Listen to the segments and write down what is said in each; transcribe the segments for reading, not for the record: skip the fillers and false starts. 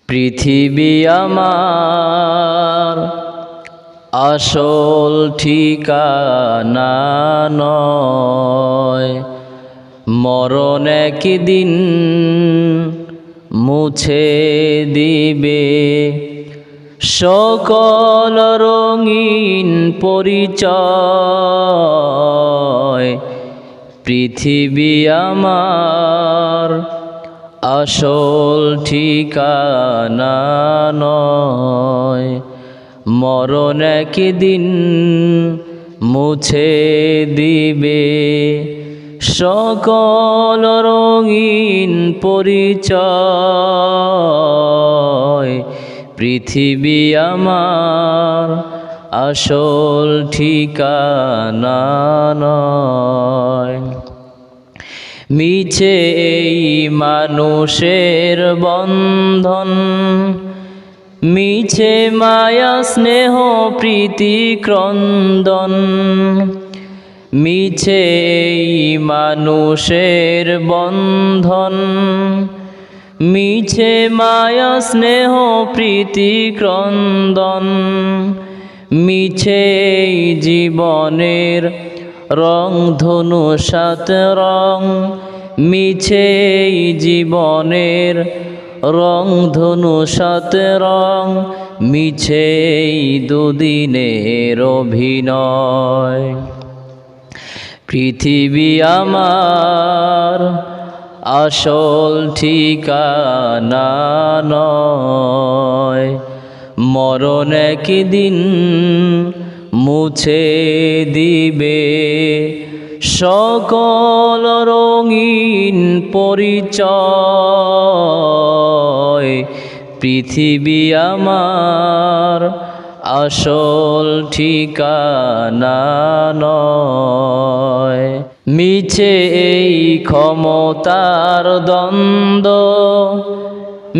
পৃথিবী আমার আসল ঠিকানা নয়, মরণ একদিন মুছে দিবে সকল রঙিন পরিচয়। পৃথিবী আমার আসল ঠিকানা নয়, মরণ একদিন মুছে দিবে সকল রঙিন পরিচয়। পৃথিবী আমার আসল ঠিকানা নয়। মিছে এই মানুষের বন্ধন, মিছে মায়া স্নেহ প্রীতি ক্রন্দন। মিছে এই মানুষের বন্ধন, মিছে মায়া স্নেহ প্রীতি ক্রন্দন। মিছে এই জীবনের রং ধনু সাত রং, মিছে এই জীবনের রং ধনু সাত রং। মিছে এই দুদিনের অভিনয়। পৃথিবী আমার আসল ঠিকানা নয়, মরণ একদিন মুছে দিবে সকল রঙিন পরিচয়। পৃথিবী আমার আসল ঠিকানা নয়। মিছে এই ক্ষমতার দ্বন্দ্ব,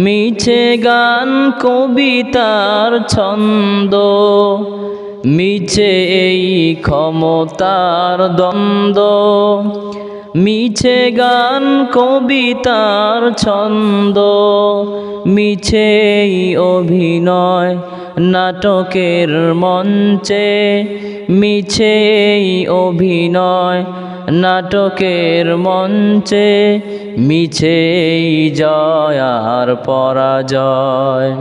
মিছে গান কবিতার ছন্দ। মিছে এই ক্ষমতার দ্বন্দ্ব, মিছে গান কবিতার ছন্দ। মিছে এই অভিনয় নাটকের মঞ্চে, মিছে এই অভিনয় নাটকের মঞ্চে। মিছে এই জয় আর পরাজয়।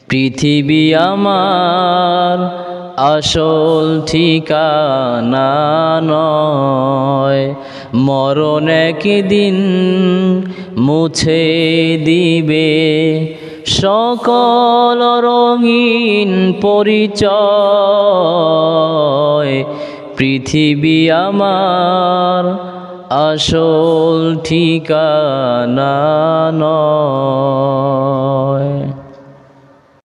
পৃথিবী আমার আসল ঠিকানা নয়, মরণ একদিন মুছে দিবে সকল রঙিন পরিচয়। পৃথিবী আমার আসল ঠিকানা নয়।